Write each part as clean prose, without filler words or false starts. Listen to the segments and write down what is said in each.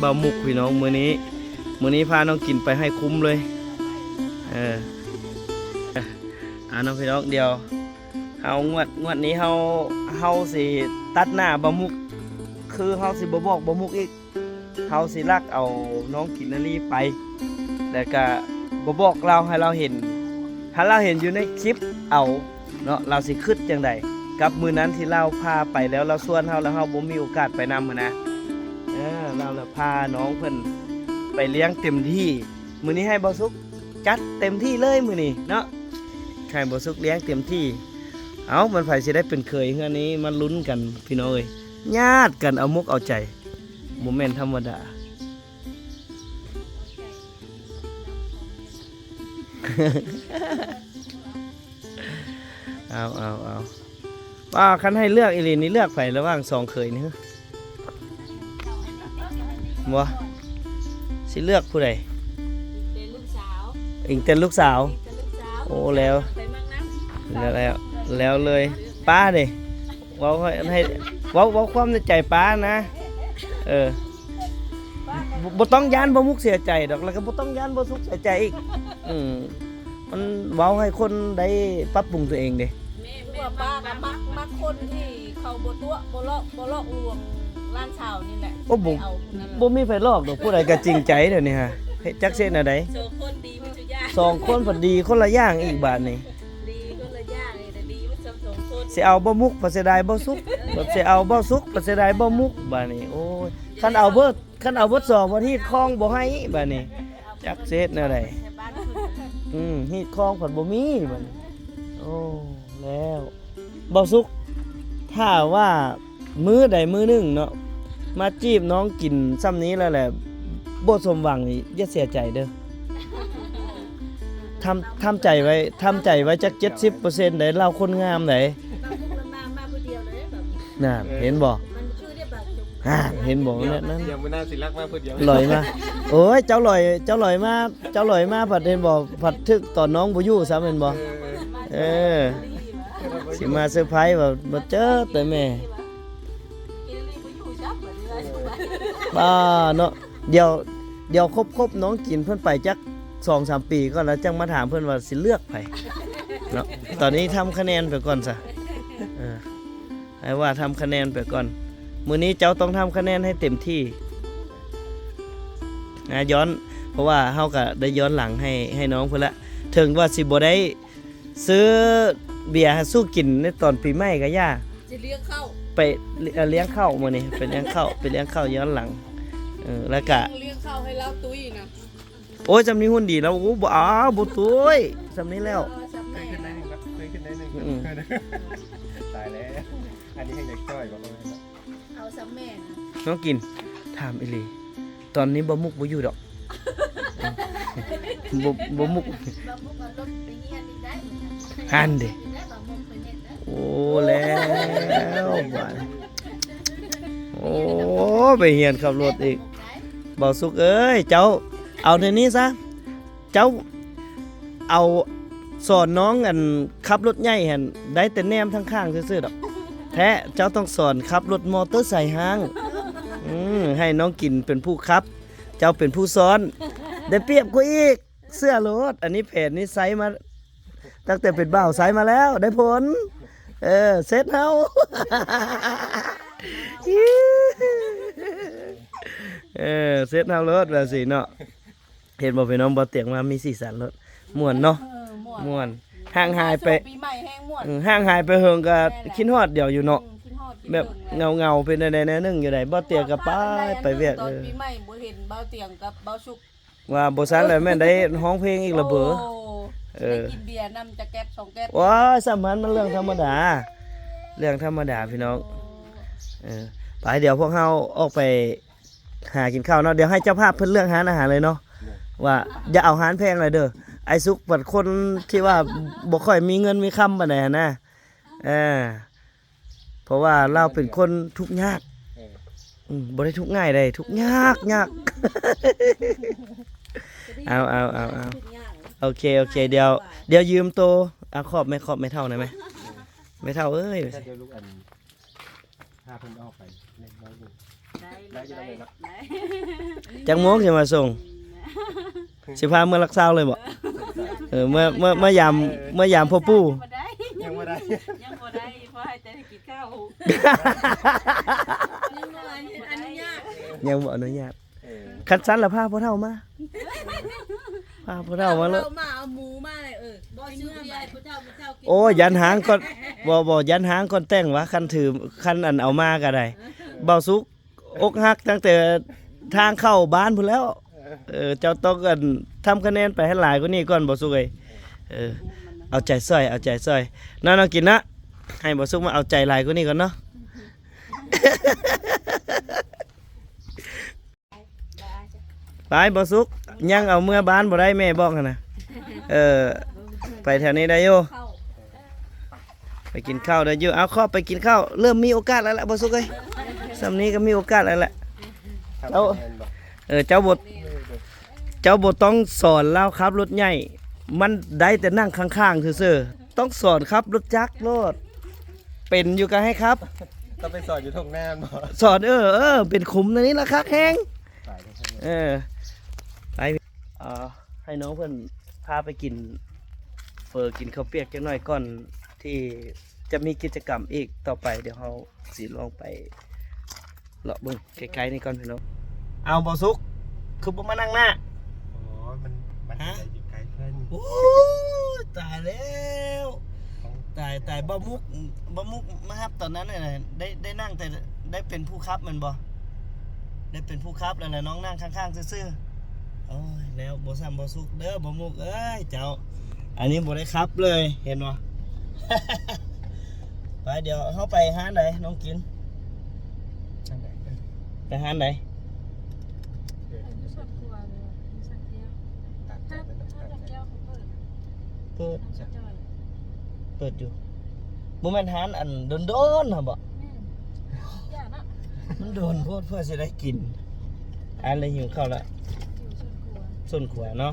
บะมุกพี่น้องมื้อนี้พาน้องกินไปให้คุ้มเลยน้องพี่น้องเดียวเฮางวดนี้เฮาสิตัดหน้าบะมุกคือเฮาสิบ่บอกบะมุกอีกเฮาสิลักเอาน้องกินนารีไปแต่ก็บ่บอกเราให้เราเห็นถ้าเราเห็นอยู่ในคลิปเอาเนาะเราสิคิดจังไดกับมื้อนั้นที่เราพาไปแล้วเราชวนเฮาแล้วเฮาบ่มีโอกาสไปนำนะเราเลยพาน้องเพิ่นไปเลี้ยงเต็มที่มื้อนี้ให้บ่สุกจัดเต็มที่เลยมื้อนี้เนาะให้บ่สุกเลี้ยงเต็มที่เอามันไผสิได้เป็นเคยเฮือนี้มาลุ้นกันพี่น้องเอ้ยญาติกันเอามุกเอาใจบ่แม่นธรรมดา เอาว่าคันให้เลือกอีหลีนี่เลือกไประหว่าง2เคยนี่บ่สิเลือกผู้ใดเป็นลูกสาวอิงเป็นลูกสาวโอ้แล้วเลยป้าเด้เว้าให้เว้าความในใจป้านะบ่ต้องย้านบ่มุกเสียใจดอกแล้วก็บ่ต้องย้านบ่สุขเสียใจอีกมันเว้าให้คนได้ปรับปรุงตัวเองเด้ว่าป้าก็มักคนที่เขาบ่ตัวบ่ลอกลวงร้านชาวนี่แหละโอ้บ่มีไผลอกดอกผู้ใดก็จริงใจเดี๋ยวนี้ฮะเฮ็ดจักเส้นอะไร2คนดีมันจะยาก2คนพอดีคนละอย่างอีกบาดนี้ดีคนละอย่างนี่แต่ดีมัน2คนสิเอาบ่มุกบ่เสียดายบ่สุกบ่สิเอาบ่สุกบ่เสียดายบ่มุกบาดนี้โอ้ยคันเอาเบิด2บ่ฮีดคองบ่ให้บาดนี้จักเส้นอะไรฮีดคองผัดบ่มีบาดนี้โอ้แล้วบ่สุกถ้าว่ามื้อใดมื้อหนึ่งเนาะมาจีบน้องกินซ้ำนี้แล้วแหละบ่สมหวังนี่อย่าเสียใจเด้อทำใจไว้จัก 70% ได้เราคนงามได้มาผู้เดียวเลยแบบน่ะเห็นบ่มันชื่อได้แบบเห็นบ่นั่นยังบ่น่าสิรักมาผู้เดียวลอยมาโอ้ยเจ้าลอยมาผัดเห็นบ่ผัดทึกตอนน้องบ่อยู่ซ้ำเห็นบ่สิมาเซอร์ไพรส์บ่เจอแต่แม่บ้าเนาะเดี๋ยวครบน้องกินเพิ่นไปจัก 2-3 ปีก็แล้วจังมาถามเพิ่นว่าสิเลือกไผเนาะตอนนี้ทำคะแนนไปก่อนซะให้ว่าทำคะแนนไปก่อนมื้อนี้เจ้าต้องทำคะแนนให้เต็มที่นะย้อนเพราะว่าเฮาก็ได้ย้อนหลังให้น้องเพิ่นละถึงว่าสิบ่ได้ซื้อเบียร์สู้กินในตอนปีใหม่ก็ย่าจะเลี้ยงเข้าไปเลี้ยงข้าวมื้อนี้ไปเลี้ยงข้าวย้อนหลังแล้วก็เลี้ยงข้าวให้เราตุ้ยนะโอ้ยจำนี้หุ่นดีแล้วโอ้บ่บ่ตุ้ยจำนี้แล้วเคยขึ้นได้1ครับเคยขึ้นได้1ตายแล้วอันนี้ให้เด็กจ้อยบ่เอาซ้ำแม่น้องกินถามอีหลีตอนนี้บ่มุกบ่อยู่ดอกบ่มุกหันดิโอ้แล้วบ่โอ้ ไปเรียนขับรถอีกบ่สุกเอ้ยเจ้าเอาเดี๋ยวนี้ซะเจ้าเอาสอนน้องอันขับรถใหญ่หั่นได้แต่แนมทั้งข้างซื่อๆดอกแท้เจ้าต้องสอนขับรถมอเตอร์ไซค์ห้างให้น้องกินเป็นผู้ขับ เจ้าเป็นผู้ซ้อนได้เปรียบกว่าอีกเสื้อรถอันนี้เพจนี้ไซส์มาตั้งแต่เป็นบ่าวไซส์มาแล้วได้ผลเซ็ตเฮา เซ็ตเฮารถแบบสิเนาะเห็นบ่พี่น้องบ่เตียงมามีสีสันรถม่วนเนาะม่วนห่างหายไป ปีใหม่แห้งม่วน ห่างหายไปเฮิงก็คิดฮอดเดียวอยู่เนาะ คิดฮอดคิด แบบ ถึง เงาๆเป็นใดๆแนวนึงอยู่ไดบ่เตียงก็ไปเวียด ตอนปีใหม่บ่เห็นเบาเตียงกับเบาสุก ว่าบ่ซันแล้วแม่นได้ร้องเพลงอีกละเบ้อ โได้กินเบียร์นำจะแก๊ส2แก๊ส ว้าสำคัญมันเรื่องธรรมดาพี่น้องไปเดี๋ยวพวกเราออกไปหากินข้าวเนาะเดี๋ยวให้เจ้าภาพเพิ่นเลือกหาอาหารเลยเนาะว่าอย่าเอาอาหารแพงเลยเด้อไอ้สุกบัดคนที่ว่าบ่ค่อยมีเงินมีคำปานใดนะเพราะว่าเราเป็นคนทุกข์ยากบ่ได้ทุกข์ง่ายได้ทุกข์ยากเอาโอเคเดี๋ยวยืมโตขอบไม่เท่าหน่อยไหมไม่เท่าเอ้ย ถ้าเดี๋ยวลูกอันพาเพิ่นออกไปเล่นน้อยอยู่ได้อยู่แล้วเนาะ จังโมงจะมาส่งสิพาเมื่อรักษาเลยบ่เมื่อยามพ่อปู่ ยังบ่ได้ ยังบ่ได้เพราะให้แต่กินข้าวยังบ่อนุญาตคัดสรรละพาพ่อเฒ่ามาพาพ่อเฒ่ามาเลย มาเอาหมูมาเลยบ่ชื่อเบียร์ผู้เจ้ากิน โอ้ยันหางก่อนบ่ยันหางก่อนแต่งวะคันถือคันอันเอามาก็ได้เบาสุกอกหักตั้งแต่ทางเข้าบ้านพุ่นแล้วเจ้าต้องกันทำคะแนนไปให้หลายกว่านี้ก่อนบ่สุกเอ้ยเอาใจซอยน้องกินนะให้บ่สุกมาเอาใจหลายกว่านี้ก่อนเนาะ ไปบ่สุกยังเอาเมื่อบ้านบ่ได้แม่บอกหั่นน่ะไปแถวนี้ได้อยู่ไปกินข้าวได้อยู่เอาครอบไปกินข้าวเริ่มมีโอกาสแล้วล่ะบ่สุกเอ้ยสำนี้ก็มีโอกาสแล้วแหละเจ้าบทต้องสอนเล่าครับรถใหญ่มันได้แต่นั่งข้างๆซื่อๆต้องสอนครับรถจักรรถเป็นอยู่กันให้ครับ ก็ไปสอนอยู่ทงหน้าบ่ สอนเป็นขุมในนี้ละครับแห้งไปให้น้องเพื่อนพาไปกินกินข้าวเปียกจังหน่อยก่อนที่จะมีกิจกรรมอีกต่อไปเดี๋ยวเราสิลองไปเลาะเบิ่งไกลๆนี่ก่อนพี่น้องเอาบ่สุกคือบ่มานั่งหน้า อ๋อมันอยู่ไกลเพิ่น โอ้ตายแล้วตายบ่มุกมาครับตอนนั้นน่ะได้นั่งแต่ได้เป็นผู้ขับมันบ่ได้เป็นผู้ขับแล้วแหละน้องนั่งข้างๆซื่อๆโอ้ยแล้วบ่ซ้ำบ่สุกเด้อบ่มุกเอ้ยเจ้าอันนี้บ่ได้ขับเลยเห็นบ่ ไปเดี๋ยวเฮาไปหาไหนน้องกิน ทางไหน ไปหาไหน เปิดอยู่บ่แม่นหานอันโดนๆน่ะบ่มันโดนโพดเพื่อสิได้กินอันเลยหิวข้าวละส่วนขวาเนาะ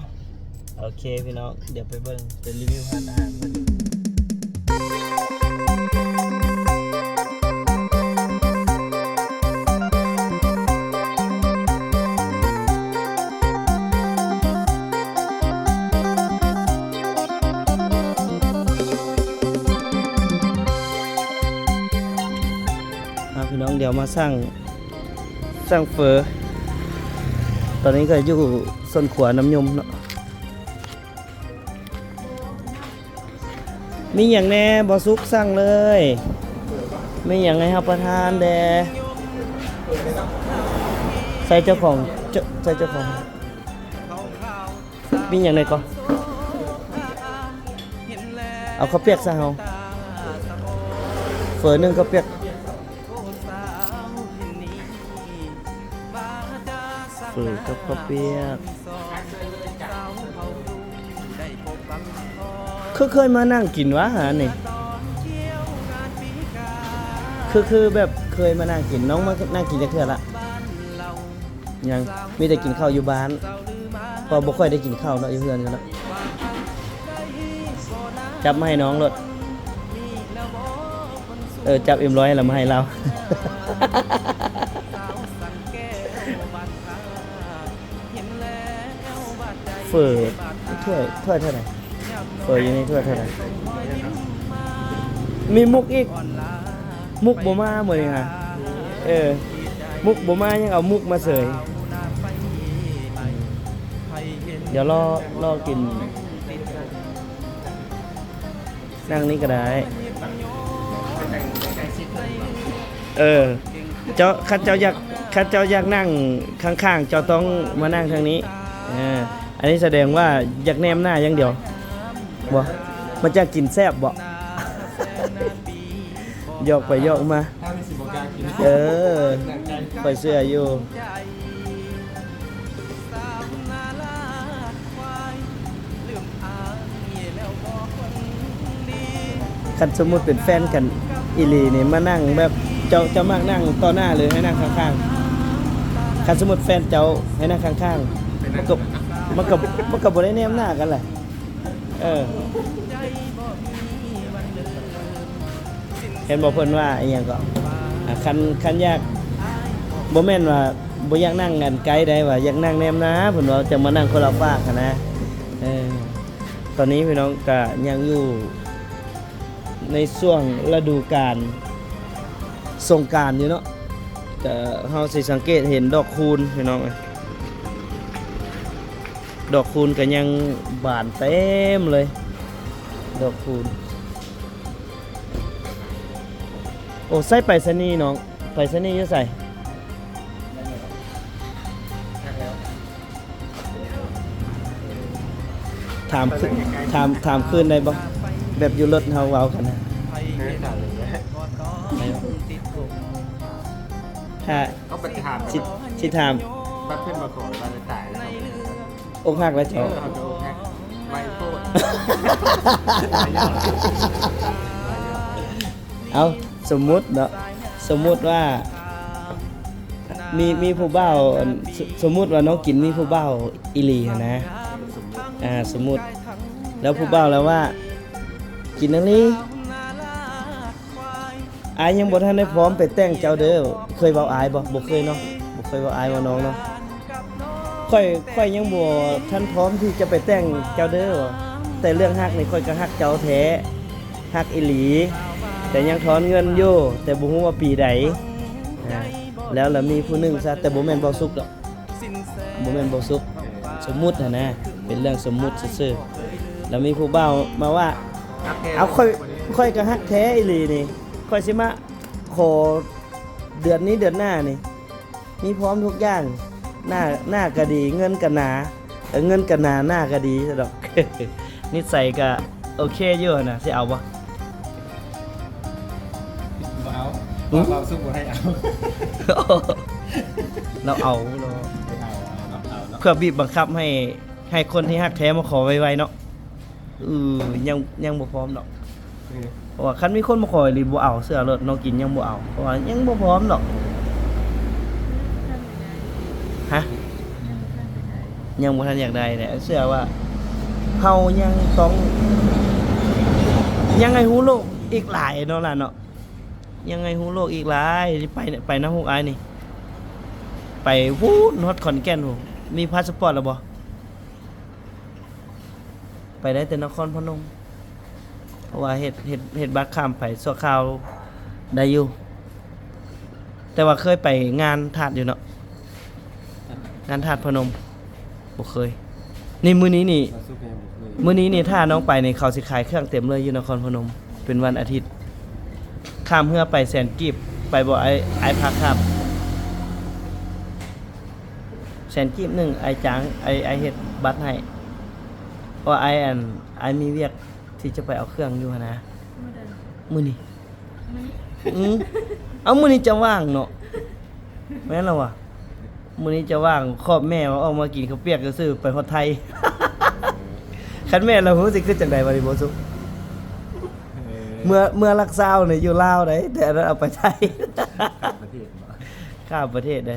โอเคพี่น้องเดี๋ยวไปเบิ่งเป็นรีวิวร้านอาหารเพิ่นพี่น้องเดี๋ยวมาสร้างเฟอตอนนี้ก็อยู่ส่วนขวาน้ำยมเนาะมีอย่างแน่บ่สุกสร้างเลยมีอย่างให้รับประทานแดใส่เจ้าของมีอย่างไรก่อนเอาข้าวเปียกซะเฮาเฟอนึงข้าวเปียกกับข้าวเปียกเคยมานั่งกินวะหานี่คือแบบเคยมานั่งกินน้องมานั่งกินจะเทื่อละ ยังมีแต่กินข้าวอยู่บ้านเพอบ่ค่อยได้กินข้าวเนาะอยู่เฮือนกันเนาะจับมาให้น้องรถจับเอ็มร้อยแล้วมาให้เรา เฟอถ้วยเท่าไหร่เฟออยู่ในถ้วยเท่าไหร่มีมุกอีกมุกบ่มาหมดเลยฮะมุกบ่มายังเอามุกมาเสยเดี๋ยวรอกินนั่งนี่ก็ได้เจ้าคันเจ้าอยากนั่งข้างๆเจ้าต้องมานั่งทางนี้อันนี้แสดงว่าอยากแนมหน้าอย่างเดียวบ่มันจะกินแซ่บบ่ยกไปยกมาถ้ามีสิบกากิน ไปเสื้ออยู่คันสมมุติเป็นแฟนกันอีหลีนี่มานั่งแบบเจ้ามากนั่งต่อหน้าเลยให้นั่งข้างๆคันสมมุติแฟนเจ้าให้นั่งข้างๆมันก็บ่ได้แนมหน้ากันแหละเห็นบอกเพิ่นว่าอีหยังก็คันอยากบ่แม่นว่าบ่อยากนั่งกันไกลได้ว่าอยากนั่งแนมนะเพิ่นว่าจะมานั่งคนละฝากกันนะตอนนี้พี่น้องก็ยังอยู่ในช่วงฤดูกาลสงกรานต์อยู่เนาะแต่เฮาสิสังเกตเห็นดอกคูณพี่น้องดอกคูณก็ยังบานเต็มเลยดอกคูณโอ้ใส่ไปรษณีย์น้องไปรษณีย์จะใส่ถามคืนได้บ่แบบอยู่รถเฮาเว้ากันนะถ้า เขาไปถาม สิถาม บัดเพื่อนมาขอเราจะตายแล้ว อกหักแล้วจ้ะ เขาจะโอเคไว้โทษ เอาสมมุติเนาะสมมุติว่ามีผู้บ่าวสมมุติว่าน้องกินมีผู้บ่าวอีหลีนะสมมุติแล้วผู้บ่าวแล้วว่ากินอันนี้อายยังบ่ทันได้พร้อมไปแต่งเจ้าเด้อเคยเว้าอายบ่เคยเนาะบ่เคยเว้าอายว่าน้องเนาะค่อยยังบ่ทันพร้อมที่จะไปแต่งเจ้าเด้อแต่เรื่องฮักนี่ค่อยก็ฮักเจ้าแท้ฮักอีหลีแต่ยังถอนเงินอยู่แต่บ่ฮู้ว่าปีใดแล้วมีผู้หนึงซะแต่บ่แม่นบ่สุกดอกบ่แม่นบ่สุกสมมุตินะเป็นเรื่องสมมุติซื่อๆแล้วมีผู้บ่าวมาว่าเอาค่อยก็ฮักแท้อีหลีนี่ค่อยสิมาขอเดือนนี้เดือนหน้านี่มีพร้อมทุกอย่างหน้าก็ดีเงินก็หนาเงินก็หนาหน้าก็ดีซะดอก นิสัยก็โอเคอยู่นะสิเอาบ่เราสู้ให้เอา เราเอาเพื่อบีบบังคับให้คนที่ฮักแท้มาขอไวๆเนาะยังบ่พร้อมดอกเพราะว่าคันมีคนมาขอหรือบ่เอาเสื้อรถน้องกินยังบ่เอาเพราะว่ายังบ่พร้อมดอกฮะยังบ่ทันอยากได้แต่เสื้อว่าเฮายังต้องยังไงฮู้โลกอีกหลายเนาะล่ะเนาะยังไงฮู้โลกอีกหลายไปน้ำฮูกอายนี่ไปฮู้ฮอดขอนแก่นโหมีพาสปอร์ตแล้วบ่ไปได้แต่นครพนมเพราะว่าเฮ็ดบัตรข้ามไปชั่วคราวได้อยู่แต่ว่าเคยไปงานถาดอยู่เนาะงานถาดพนมบ่เคยนี่มื้อนี้นี่ถ้าน้องไปนี่เขาสิขายเครื่องเต็มเลยอยู่นครพนมเป็นวันอาทิตย์ข้ามเพื่อไปแสนกีบไปบ่ไอพักครับแสนกีบ1ไอจางไอเฮ็ดบัตรให้เพราะไอมีเวียกที่จะไปเอาเครื่องอยู่นะมื้อนี้เอามื้อนี้จะว่างเนาะแม่นแล้วว่ะมื้อนี้จะว่างครอบแม่ว่าออกมากินข้าวเปียกซื่อไปฮอดไทย คันแม่เรารู้สึกขึ้นจังได๋บ่ดิบ่สุเมื่อรักษาเนี่ยอยู่ลาวได้แต่เอาไปไทยข้ามประเทศได้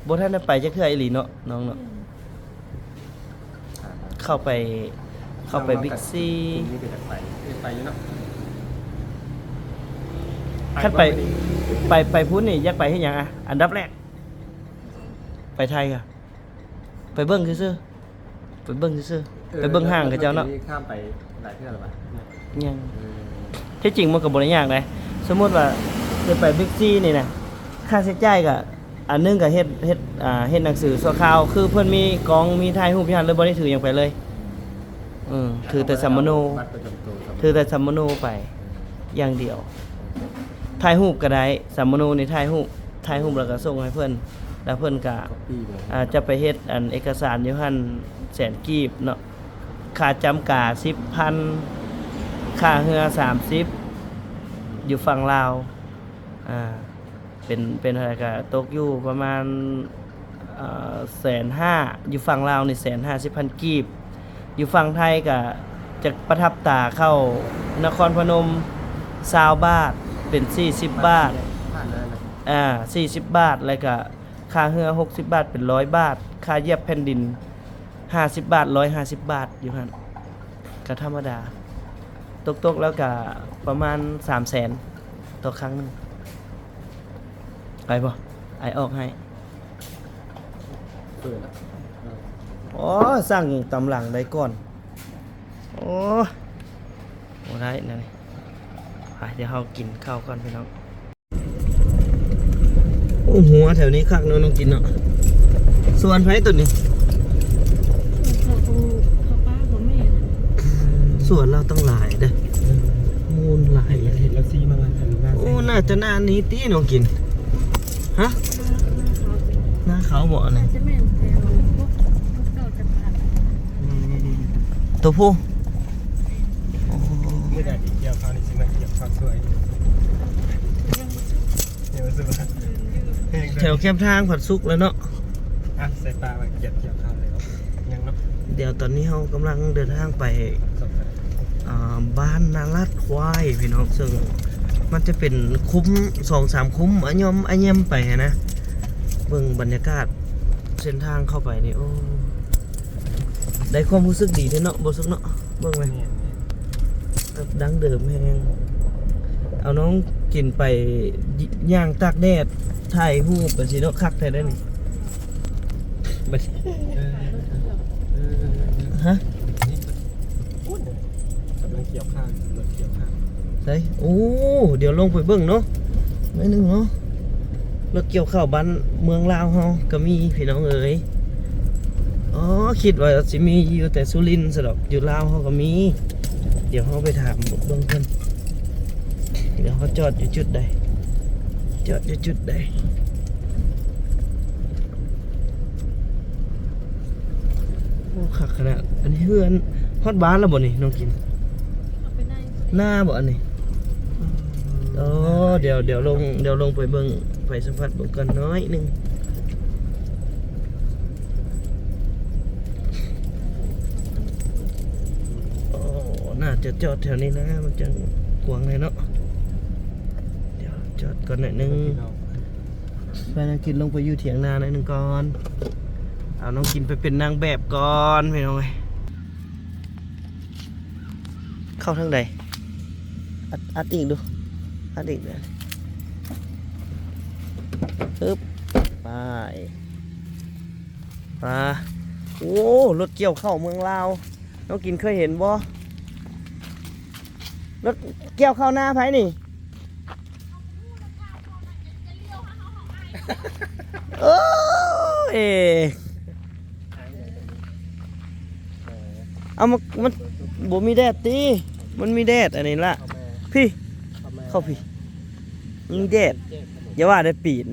บ่ทันได้ไปจักเทื่ออีหลีเนาะน้องเนาะเข้าไปบิ๊กซี นี่ก็จะไปอยู่เนาะ คันไปพุ่นนี่อยากไปเฮ็ดหยังอ่ะอันดับแรกไปไทยค่ะไปเบิ่งซื่อๆไปเบิ่งซื่อๆไปเบิ่งห้างกับเจ้าเนาะ ข้ามไปหลายเทื่อแล้วป่ะ ยังที่จริงมันก็บ่ได้ยากเลยสมมุติว่าจะไปบิ๊กซีนี่นะค่าใช้จ่ายก็อันนึงก็เฮ็ดหนังสือชั่วคราวคือเพิ่นมีกองมีถ่ายรูปอยู่หั่นเลยบ่ได้ถือหยังไปเลยถือแต่สัมมโน บัตรประจำตัว ถือแต่สัมมโนไปอย่างเดียวถ่ายรูปก็ได้สัมมโนนี่ถ่ายรูปแล้วก็ส่งให้เพิ่นแล้วเพิ่นก็ ปีเลย จะไปเฮ็ดอันเอกสารอยู่หั่นแสนกีบเนาะค่าจำกา 10,000 ค่าเรือ30อยู่ฝั่งลาวเป็นอะไรก็ตกอยู่ประมาณ150,000อยู่ฝั่งลาวนี่150,000 กีบอยู่ฝั่งไทยก็จะประทับตาเข้านครพนม20 บาทเป็น40 บาทผ่านแล้วนะ 40 บาทแล้วก็ค่าเรือ60 บาทเป็น100 บาทค่าเหยียบแผ่นดิน50 บาท150 บาทอยู่หั่นก็ธรรมดาตกแล้วก็ประมาณ 300,000 ต่อครั้งหนึงไปบ่ไอออกให้ เปิดแล้ว อ๋อสั่งตำหลังได้ก่อนโอ้ได้นั่นนี่เดี๋ยวเรากินข้าวก่อนพี่น้องโอ้หัวแถวนี้คักเนาะน้องกินเนาะส่วนไผตัวนี้ เขาป้าผมไม่เห็น ส่วนเราต้องหลายเด้อมูลหลาย เห็นแล้วซีมาอันหน้า โอ้น่าจะหน้านี้ตีน้องกินฮะหน้าเขาบ่อะไร จะแม่นแถวพวกเก่าจะผ่าน ตัวผู้ ไม่ได้ดีเกี่ยวข้าวนี่ใช่ไหมเกี่ยวข้าวสวยเนี่ยรู้สึกว่า แถวแคมทางผัดซุกแล้วเนาะ ใส่ปลามาเกี่ยวข้าวเลยยังเนาะ เดี๋ยวตอนนี้เรากำลังเดินทางไป ส่งไป บ้านนาลัดควายพี่น้องซึ่งมันจะเป็นคุ้ม2-3 คุ้มอันยมไปนะเบิ่งบรรยากาศเส้นทางเข้าไปนี่โอ้ได้ความรู้สึกดีเด้เนาะบ่สึกเนาะเบิ่งไหม เนี่ย แบบดังเดิมแฮงเอาน้องกินไปย่างตากแดดถ่ายรูปกันสิเนาะคักแท้ได้นี่บัดฮะ กำลังเกี่ยวข้าวรถเกี่ยวข้าว ใช่โอ้เดี๋ยวลงไปเบิ่งเนาะหน่อยหนึงเนาะรถเกี่ยวข้าวบ้านเมืองลาวเฮาก็มีพี่น้องเอ๋ยอ๋อคิดว่าสิมีอยู่แต่สุรินทร์ซะดอกอยู่ลาวเฮาก็มีเดี๋ยวเฮาไปถามเบิ่งเพิ่นเดี๋ยวเขาจอดอยู่จุดใดโอ้คักขนาดอันนี้เฮือนฮอดบ้านแล้วบ่นี่น้องกิน เอาไปได้ หน้าบ่อันนี้โอ้เดี๋ยวลงไปเบิ่งไปสัมผัสเบิ่งกันน้อยหนึงโอ้น่าจะจอดแถวนี้นะมันจังกว้างเลยเนาะเดี๋ยวจอดก่อนหน่อยหนึงไปน้องกินลงไปอยู่เถียงนาหน่อยหนึงก่อนเอาน้องกินไปเป็นนางแบบก่อนพี่น้องเอ้ยเข้าทางใดอัดอีกดูอัดอีกเลยปึ๊บไปมาโอ้รถเกี่ยวเข้าเมืองลาวน้องกินเคยเห็นบ่รถเกี่ยวเข้าหน้าไผนี่โอ้เอเอามันบ่มีแดดตีมันมีแดดอันนี้ละพี่เข้าพี่มีแดดอย่าว่าได้ปีน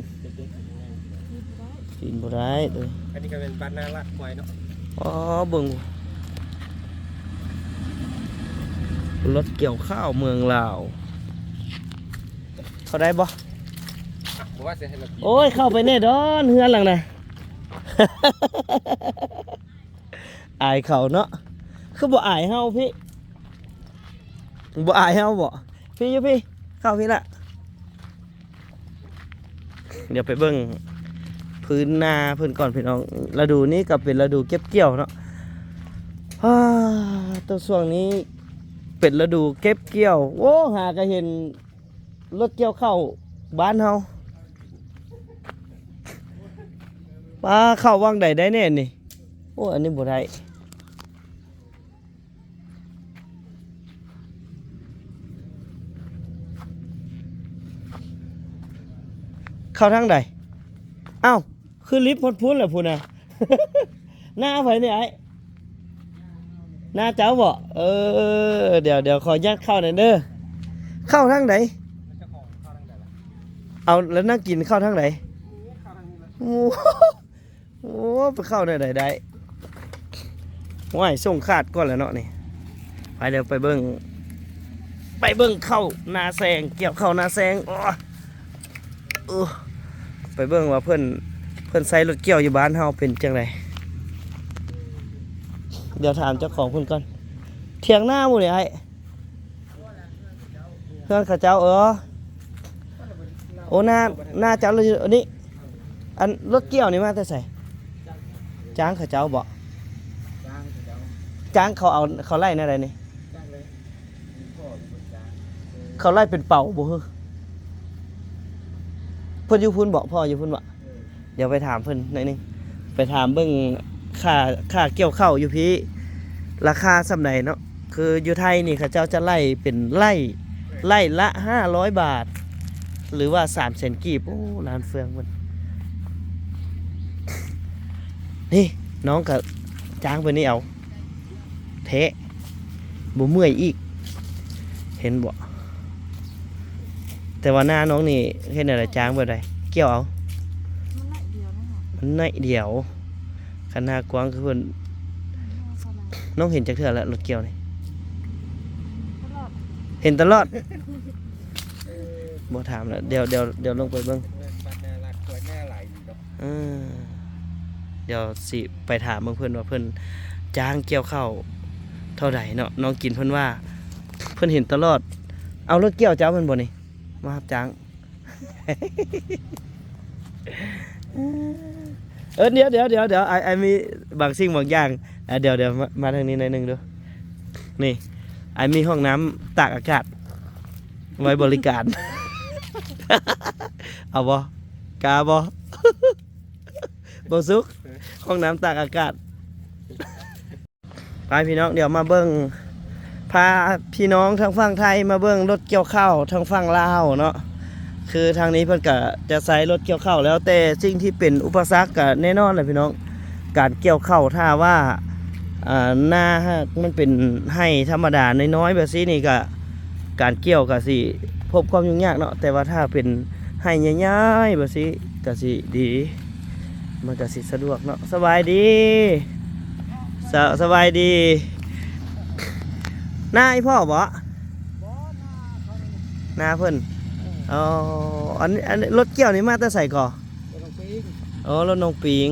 บ่ได้เด้อ อันนี้ก็เป็นบ้านนาลัดควายเนาะ อ๋อเบิ่งรถเกี่ยวข้าวเมืองลาวเข้าได้บ่ ผมว่าจะให้เรา โอ้ยเข้าไปแน่ดอนเฮือนหลังน่ะ อายเขาเนาะคือบ่อายเฮาพี่บ่อายเฮาบ่พี่อยู่พี่เข้าพี่ละเดี๋ยวไปเบิ่ง พื้นนาเพิ่นก่อนพี่น้องฤดูนี้ก็เป็นฤดูเก็บเกี่ยวเนาะตัวช่วงนี้เป็นฤดูเก็บเกี่ยวโอ้หาก็เห็นรถเกี่ยวเข้าบ้านเฮาปลาเข้าวังใดได้แน่นี่โอ้อันนี้บ่ได้เข้าทางใดเอ้าคือลิฟต์พดพุ่นแหละพุ่นน่ะ หน้าไผเนี่ยไอ้หน้าเจ้าบ่เดี๋ยวขอยัดเข้าหน่อยเด้อเข้าทางใดเอาแล้วนั่งกินเข้าทางไหนโอ้โหไปเข้าได้ได้ว่ายส่งขาดก่อนแล้วเนาะนี่ไปเดี๋ยวไปเบิ้งเข้านาแซงเกี่ยวเข้านาแซงไปเบิ้งว่าเพิ่นใส่รถเกี่ยวอยู่บ้านเฮาเป็นจังไดเดี๋ยวถามเจ้าของเพิ่นก่อนเถียงหน้าหมู่นี่ไอ้เพื่อนเขาเจ้าโอ้หน้าเจ้าเลยอันนี้อันรถเกี่ยวนี่มาแต่ใส่จ้างเขาเจ้าบ่จ้างเขาไล่ในอะไรนี่เขาไล่เป็นเป่าบ่ฮึเพิ่นอยู่พุ่นบ่พ่ออยู่พุ่นบ่เดี๋ยวไปถามเพิ่นหน่อยนึงไปถามเบิ่งค่าเกี่ยวข้าวอยู่พี่ราคาส่ำใดเนาะคืออยู่ไทยนี่เขาเจ้าจะไล่เป็นไล่ละ500 บาทหรือว่า300,000 กีบโอ้ร้านเฟืองมันนี่น้องกับจ้างไปนี่เอาเทะบ่เมื่อยอีกเห็นบ่แต่ว่าหน้าน้องนี่เห็นอะไรจ้างบ่ได้เกี่ยวเอามันน้อยเดียวคันหน้ากว้างคือเพิ่นน้องเห็นจักเทื่อแล้วรถเกี่ยวนี่เห็นตลอดบ่ถามแล้วเดี๋ยวลงไปเบิ่งเดี๋ยวสิไปถามเพิ่นว่าเพิ่นจ้างเกี่ยวข้าวเท่าใดเนาะน้องกินเพิ่นว่าเพิ่นเห็นตลอดเอารถเกี่ยวเจ้าเพิ่นบ่นี่มารับจ้าง เดี๋ยวไอมีบางสิ่งบางอย่างเดี๋ยวมาทางนี้หน่อยนึงดูนี่ไอมีห้องน้ำตากอากาศไว้บริการ เอาบ่กาบ่ บ่สุกห้องน้ำตากอากาศ ไปพี่น้องเดี๋ยวมาเบิ่งพาพี่น้องทางฝั่งไทยมาเบิ่งรถเกี่ยวข้าวทางฝั่งลาวเนาะคือทางนี้เพิ่นก็จะใช้รถเกี่ยวข้าวแล้วแต่สิ่งที่เป็นอุปสรรคก็แน่นอนเลยพี่น้องการเกี่ยวข้าวถ้าว่าหน้ามันเป็นให้ธรรมดาน้อยๆแบบนี้นี่ก็การเกี่ยวก็สิพบความยุ่งยากเนาะแต่ว่าถ้าเป็นให้ใหญ่ๆแบบนี้ก็สิดีมันก็สิสะดวกเนาะสบายดีสบายดีหน้าไอพ่อบ่หน้าเพิ่นอ๋ออันนี้รถเกี่ยวนี่มาแต่ใส่ก่ออ๋อรถน้องปิง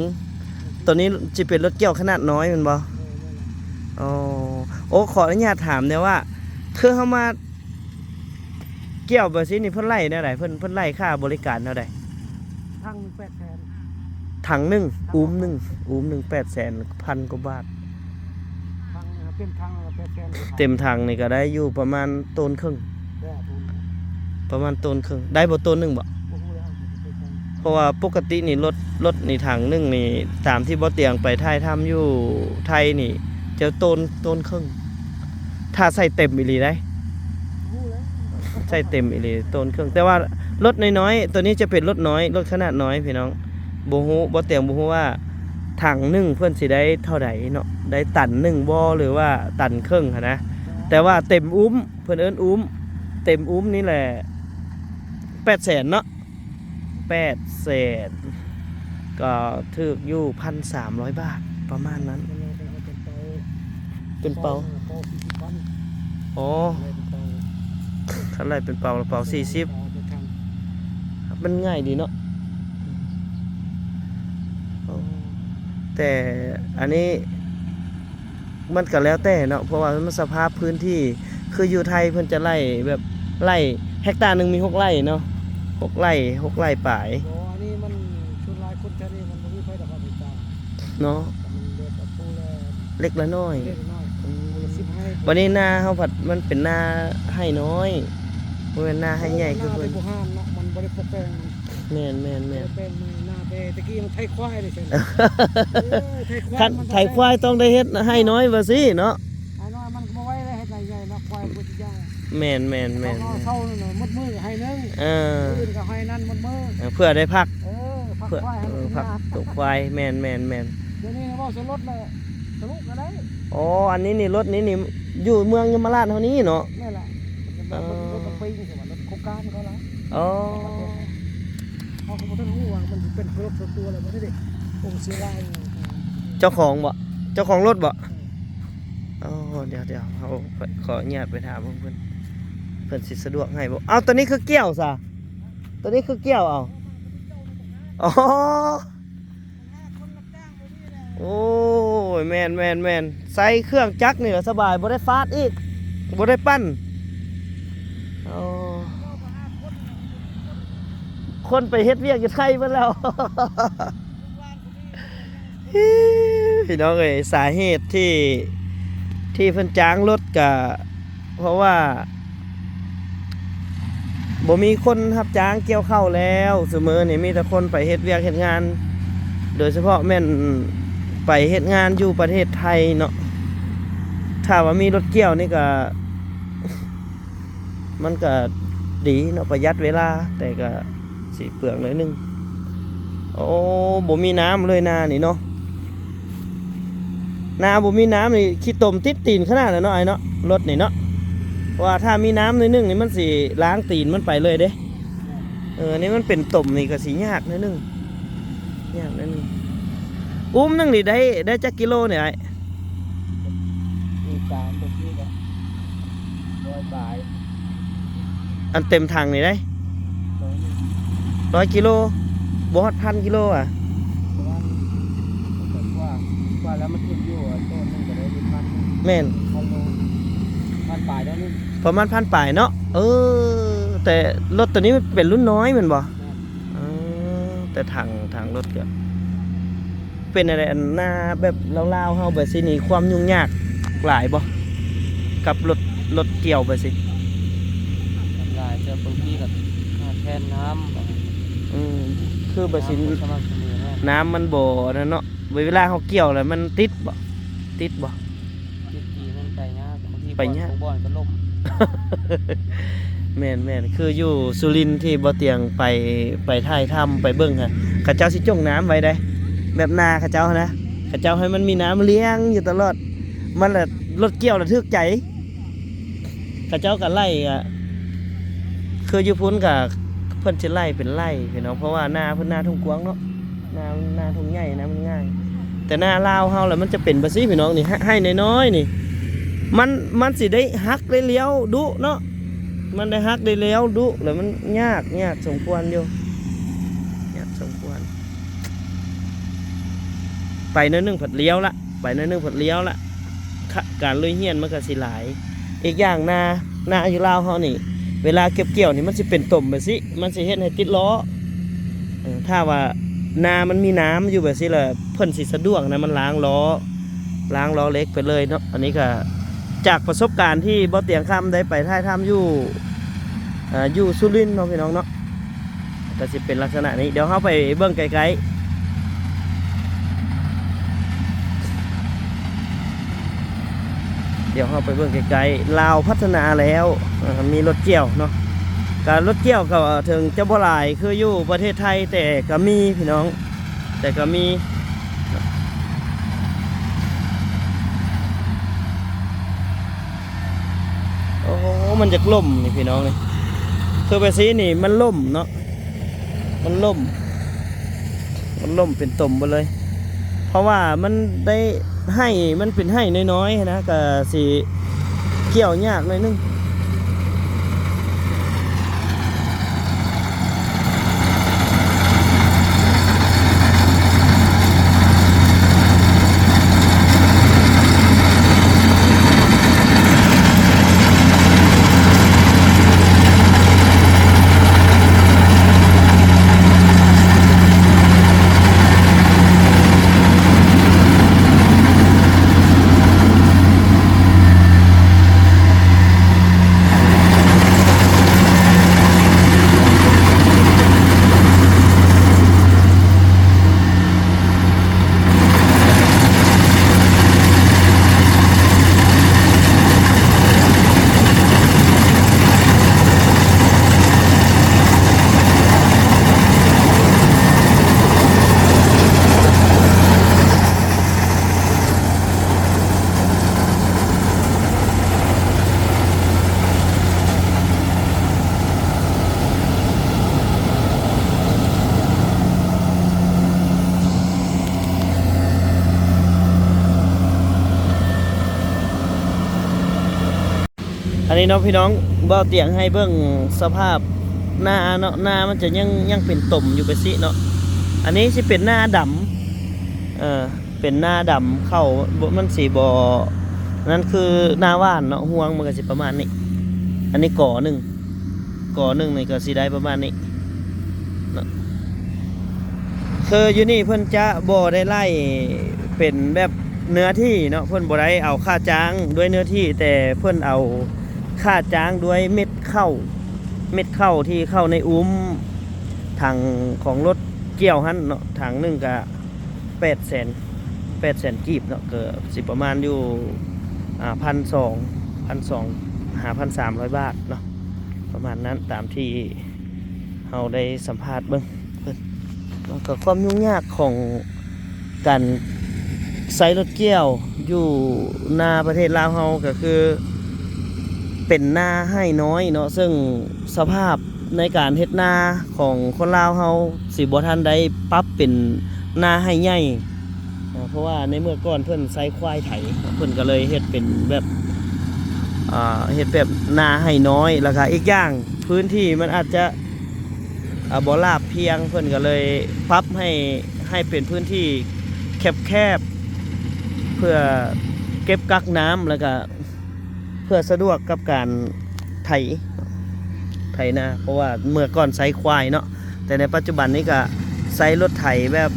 ตัวนี้จะเป็นรถเกี่ยวขนาดน้อยมันบ่อ๋อโอ้ขออนุญาตถามเนี่ยว่าคือเขามาเกี่ยวแบบนี้นี่เพิ่นไล่เท่าไหร่เพิ่นไล่ค่าบริการเท่าไหร่ทั้ง800,000ถังหนึ่งอุ้มหนึ่ง800,000 กว่าบาทเต็มถังนี่ก็ได้อยู่ประมาณต้นครึ่งประมาณต้นครึ่งได้บ่ต้นหนึ่งบ่เพราะว่าปกตินี่รถนี่ถังหนึ่งนี่ตามที่บ่เตียงไปไทยทำอยู่ไทยนี่จะต้นครึ่งถ้าใส่เต็มอีหลีได้ใส่เต็มอีหลีต้นครึ่งแต่ว่ารถน้อยๆตัวนี้จะเป็นรถน้อยรถขนาดน้อยพี่น้องบ่ฮู้บ่เตียงบ่ฮู้ว่าถังหนึ่งเพื่อนสิได้เท่าไหร่เนาะได้ตันหนึ่งบ่หรือว่าตันครึ่งนะแต่ว่าเต็มอุ้มเพื่อนเอิ้นอุ้มเต็มอุ้มนี่แหละ800,000เนาะ800,000ก็ถึกอยู่ 1,300 บาทประมาณนั้นเป็นเปาอ๋อถ้าไรเป็นเปา40มันง่ายดีเนาะแต่อันนี้มันก็แล้วแต่เนาะเพราะว่ามันสภาพพื้นที่คืออยู่ไทยเพิ่นจะไล่แบบไล่เฮกตาร์นึงมี6 ไร่เนาะ6 ไร่ป่ายอันนี้มันชุดลายคน แค่นี้มันบ่มีไฟดอกว่าติดตา เนาะ มันเลือดปูแล เล็กละน้อย เล็กน้อย15 วันนี้หน้าเฮาผัดมันเป็นหน้าให้น้อยบ่แม่นหน้าให้ใหญ่คือเพิ่น บ่ห้ามเนาะมันบ่ได้ปกแป้งมัน แม่น แป้งมือหน้าแต่ตะกี้มันไทยควายเลยใช่ไหมไทยควาย คันไถควายต้องได้เฮ็ดให้น้อยว่าสิเนาะ ไอ้น้อยมันก็บ่ไหวเลยเฮ็ดใหญ่ๆเนาะควายบ่สิยาว แม่น เอาเท่านั่นน่ะมดมือให้นึง อื่นก็ให้นั่นมดมือ เพื่อได้พัก พัก เพื่อ ควายให้มัน พัก นา ตกควายแม่น เดี๋ยวนี้นะว่าสรถเลยสรุปก็ได้ อ๋ออันนี้นี่รถนี้นี่อยู่เมืองยมราชเท่านี้เนาะ นี่แหละมันเป็นรถปีนใช่ไหมรถโครงการเขาละ อ๋อ เขาคงต้องรู้ว่ามันเป็นรถส่วนตัวอะไรไม่ได้ดิองค์เสียราย เจ้าของบ่เจ้าของรถบ่อ๋อเดี๋ยวเฮาขออนุญาตไปถามเพิ่นสิสะดวกให้บ่เอาตัวนี้คือเกี่ยวซะตัวนี้คือเกี่ยวเอาอ๋อโอ้ยแม่นใส่เครื่องจักรนี่ก็สบายบ่ได้ฟาดอีกบ่ได้ปั้นอ๋อคนไปเฮ็ดเวียกอยู่ไทยเบิดแล้ว พี่น้องเอ้ยสาเหตุที่เพิ่นจ้างรถก็เพราะว่าบ่มีคนรับจ้างเกี่ยวข้าวแล้วเสมอนี่มีแต่คนไปเฮ็ดเวียกเฮ็ดงาน โดยเฉพาะแม่นไปเฮ็ดงานอยู่ประเทศไทยเนาะถ้าว่ามีรถเกี่ยวนี่ก็ มันก็ดีเนาะประหยัดเวลาแต่ก็สิเปลืองหน่อยนึงโอ้บ่มีน้ำเลยนานี่เนาะนาบ่มีน้ำนี่ขี้ตมติดตีนขนาดนั้นเนาะไอ้เนาะรถนี่เนาะว่าถ้ามีน้ำหน่อยนึงนี่มันสิล้างตีนมันไปเลยเด้นี่มันเป็นตมนี่ก็สิยากหน่อยนึงยากหน่อยนึงอุ้มนึงนี่ได้จักกิโลเนี่ยไอ้ มีการตรงนี้ก็100 บาท อันเต็มถังนี่ได้100 กิโลบ่ฮอด1,000 กิโลอ่ะ ประมาณว่าแล้วมันขึ้นอยู่ต้นนึงก็ได้พัน แม่น พันปลายแล้วนี่ ประมาณ1,000 ปลายเนาะแต่รถตัวนี้มันเป็นรุ่นน้อยแม่นบ่แต่ถังรถก็เป็นอะไรอันหน้าแบบลาวๆเฮาแบบสินี่ความยุ่งยากหลายบ่กับรถเกี่ยวไปสิ ลายจะบางทีกับแทนน้ำ คือแบบสิ สม่ำเสมอ น้ำมันบ่นั่นเนาะเวลาเฮาเกี่ยวแล้วมันติดบ่ทีมันไปยากบางทีบ่อนก็ล่ม แม่นคืออยู่สุรินทร์ที่บ่เตียงไปถ่ายทำไปเบิ่งฮะเขาเจ้าสิจงน้ำไว้ได้แบบนาเขาเจ้านะเขาเจ้าให้มันมีน้ำเลี้ยงอยู่ตลอดมันละรถเกี่ยวละทึกใจเขาเจ้าก็ไล่คืออยู่พุ่นก็เพิ่นสิไล่เป็นไล่พี่น้องเพราะว่านาเพิ่นนาทุ่งกวางเนาะนาทุ่งใหญ่นะมันง่ายแต่นาลาวเฮาแล้วมันจะเป็นบ่ซี่พี่น้องนี่ให้น้อยๆนี่มันสิได้ฮักได้เลี้ยวดุเนาะมันได้ฮักได้เลี้ยวดุแล้วมันยากสมควรอยู่ยากสมควรไปนิดนึงผัดเลี้ยวละการลุยเฮียนมันก็สิหลายอีกอย่างนาอยู่ลาวเฮานี่เวลาเก็บเกี่ยวนี่มันสิเป็นต่มแบบสิมันสิเฮ็ดให้ติดล้อถ้าว่านามันมีน้ำอยู่แบบสิล่ะเพิ่นสิสะดวกนะมันล้างล้อเล็กไปเลยเนาะอันนี้ก็จากประสบการณ์ที่บ่เตียงคำได้ไปถ่ายทำอยู่สุรินทร์เนาะพี่น้องเนาะก็สิเป็นลักษณะนี้เดี๋ยวเฮาไปเบิ่งไกลๆลาวพัฒนาแล้วมีรถเกี่ยวเนาะการรถเกี่ยวก็ถึงจะบ่หลายคืออยู่ประเทศไทยแต่ก็มีพี่น้องแต่ก็มีโอ้มันจะล่มนี่พี่น้องนี่คือไปซีนี่มันล่มเนาะมันล่มเป็นตุ่มไปเลย เพราะว่ามันได้ให้มันเป็นให้น้อยๆนะก็สิเกี่ยวยากหน่อยนึง อันนี้เนาะพี่น้องบ่เตียงให้เบิ่งสภาพหน้าเนาะหน้ามันจะยังเป็นตุ่มอยู่ไปสิเนาะอันนี้สิเป็นหน้าดำเป็นหน้าดำเข้ามันสีบ่นั่นคือหน้าว่านเนาะห่วงมันก็สิประมาณนี้อันนี้ก่อหนึ่งนี่ก็สิได้ประมาณนี้เนาะคืออยู่นี่เพิ่นจะบ่ได้ไล่เป็นแบบเนื้อที่เนาะเพิ่นบ่ได้เอาค่าจ้างด้วยเนื้อที่แต่เพิ่นเอาค่าจ้างด้วยเม็ดเข้าที่เข้าในถังของรถเกี่ยวหั่นเนาะถังหนึงก็800,000กีบเนาะก็สิประมาณอยู่1,200 บาทเนาะประมาณนั้นตามที่เราได้สัมภาษณ์เบิ่งเพิ่นแล้วก็ความยุ่งยากของการใช้รถเกี่ยวอยู่หน้าประเทศลาวเฮาก็คือเป็นหน้าให้น้อยเนาะซึ่งสภาพในการเฮ็ดนาของคนลาวเฮาสิบ่ทันได้ปรับเป็นหน้าให้ใหญ่เพราะว่าในเมื่อก่อนเพิ่นใช้ควายไถเพิ่นก็เลยเฮ็ดเป็นแบบเฮ็ดแบบนาให้น้อยแล้วก็อีกอย่างพื้นที่มันอาจจะบ่ราบเพียงเพิ่นก็เลยปรับให้เป็นพื้นที่แคบๆเพื่อเก็บกักน้ำแล้วก็เพื่อสะดวกกับการไถนาเพราะว่าเมื่อก่อนใช้ควายเนาะแต่ในปัจจุบันนี้ก็ใช้รถไถแบบ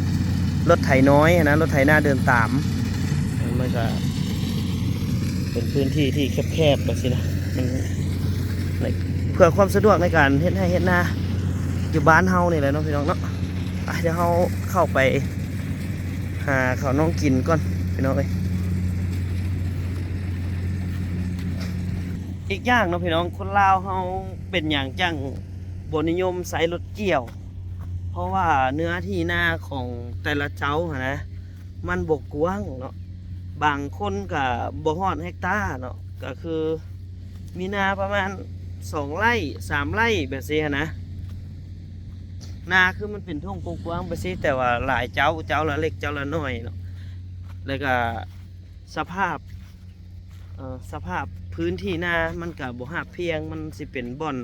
รถไถน้อยนะรถไถนาเดินตามมันก็เป็นพื้นที่ที่แคบๆแบบนี้นะเพื่อความสะดวกในการเฮ็ดให้เฮ็ดนาอยู่บ้านเฮานี่แหละเนาะพี่น้องเนาะเดี๋ยวเฮาเข้าไปหาข้าวน้องกินก่อนพี่น้องเอ้ยอีกอย่างเนาะพี่น้องคนลาวเฮาเป็นอย่างจังบ่นิยมใช้รถเกี่ยวเพราะว่าเนื้อที่นาของแต่ละเจ้านะมันบกกว้างเนาะบางคนก็บ่ฮอดเฮกตาร์เนาะก็คือมีนาประมาณ2 ไร่ 3 ไร่แบบนี้นะนาคือมันเป็นทุ่งกว้างๆไปสิแต่ว่าหลายเจ้าละเล็กเจ้าละน้อยเนาะแล้วก็สภาพพื้นที่นามันก็บ่ราบเพียงมันสิเป็นบ่อน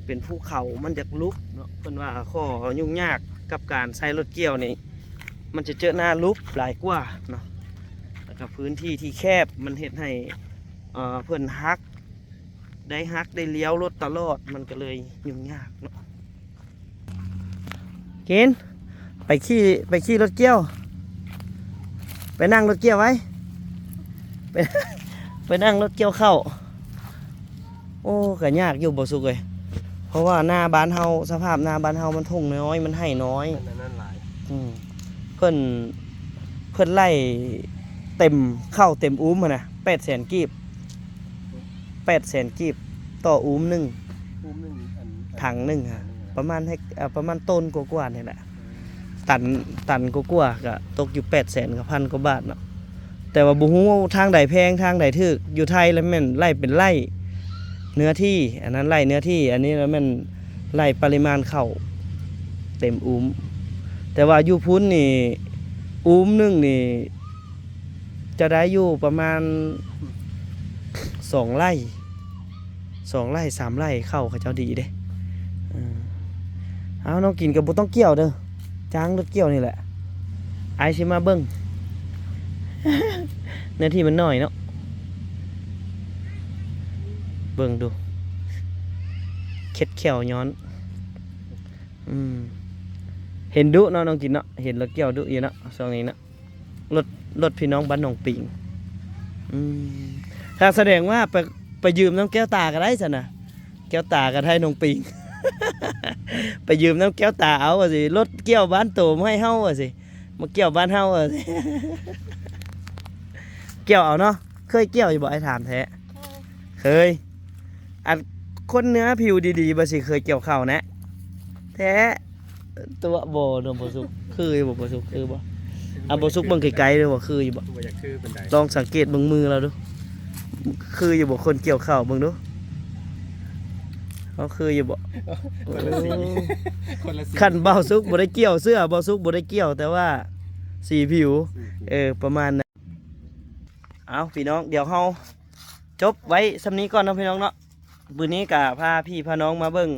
เป็นภูเขามันจะลุกเนาะเพิ่นว่าข้อยุ่งยากกับการใช้รถเกี่ยวนี่มันจะเจอหน้าลุกหลายกว่าเนาะแล้วก็พื้นที่ที่แคบมันเฮ็ดให้เพิ่นฮักได้เลี้ยวรถตลอดมันก็เลยยุ่งยากเนาะกินไปขี่รถเกี่ยวไปนั่งรถเกี่ยวไว้ไปนั่งรถเกี่ยวเข้าโอ้ก็ยากอยู่บ่สุกเลยเพราะว่าหน้าบ้านเฮาสภาพหน้าบ้านเฮามันทุ่งน้อยมันให้น้อยนั่นหลายเพิ่นไล่เต็มเข้าเต็มอุ้มนะ800,000 กีบต่ออุ้มหนึ่งถังหนึ่งค่ะประมาณต้นกว่าๆนี่แหละตันกว่าๆก็ตกอยู่800,000 กับ 1,000 กว่าบาทเนาะแต่ว่าบ่ฮู้ทางใดแพงทางใดถูกอยู่ไทยแล้วแม่นไล่เป็นไร่เนื้อที่อันนั้นไล่เนื้อที่อันนี้แล้วแม่นไล่ปริมาณเข้าเต็มอุ้มแต่ว่าอยู่พุ้นนี่อุ้มหนึ่งนี่จะได้อยู่ประมาณ2 ไร่ 3 ไร่เข้าเขาเจ้าดีเด้เอาน้องกินกับบ่ต้องเกี่ยวเด้อจ้างรถเกี่ยวนี่แหละไอสิมาเบิ่ง เนื้อที่มันน้อยเนาะเบิ่งดูเข็ดแขวย้อนเห็นดุเนาะน้องกินเนาะเห็นรถเกี่ยวดุอยู่เนาะช่วงนี้เนาะรถพี่น้องบ้านหนองปิงถ้าแสดงว่าไปยืมน้ำแก้วตาก็ได้สินะแก้วตาก็ได้หนองปิง ไปยืมน้ำแก้วตาเอาสิรถเกี่ยวบ้านโตมาให้เฮาสิมาเกี่ยวบ้านเฮาสิ เกี่ยวเอาเนาะเคยเกี่ยวอยู่บ่ไอ้ถามแท้เคยอันคนเนื้อผิวดีๆบ่สิเคยเกี่ยวข้าวนะแท้ตัวบ่โดนบ่สุกคือบ่สุกคือบ่บ่สุกเบิ่งไกลๆเด้อบ่คืออยู่บ่ลองสังเกตเบิ่งมือเราดูคืออยู่บ่คนเกี่ยวข้าวเบิ่งดูเขาคืออยู่บ่คันเบาสุกบ่ได้เกี่ยวเสื้อเบาสุกบ่ได้เกี่ยวแต่ว่าสีผิวประมาณนั้นเอาพี่น้องเดี๋ยวเฮา จบไว้สำนี้ก่อนเนาะพี่น้องเนาะมื้อนี้ก็พาพี่พาน้องมาเบิ่ง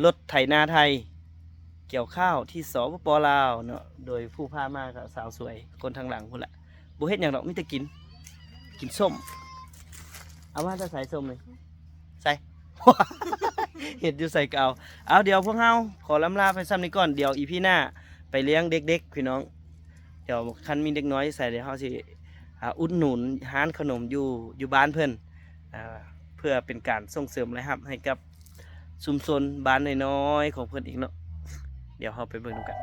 รถไถนาไทยเกี่ยวข้าวที่สปปลาวเนาะโดยผู้พามาก็สาวสวยคนทางหลังพุ่นแหละบ่เฮ็ดหยังดอกมีแต่กินส้มเอามาจะใส่ส้มเลยใส่ เห็ดอยู่ใส่เก่าเอาเดี๋ยวพวกเฮาขอลำลาไปซ้ำนี้ก่อนเดี๋ยวอีพี่หน้าไปเลี้ยงเด็กๆพี่น้องเดี๋ยวคันมีเด็กน้อยใส่เดี๋ยวเฮาสิอุดหนุนร้านขนมอยู่บ้านเพิ่นเพื่อเป็นการส่งเสริมรายรับให้กับชุมชนบ้านน้อยๆของเพิ่นอีกเนาะเดี๋ยวเฮาไปเบิ่งกัน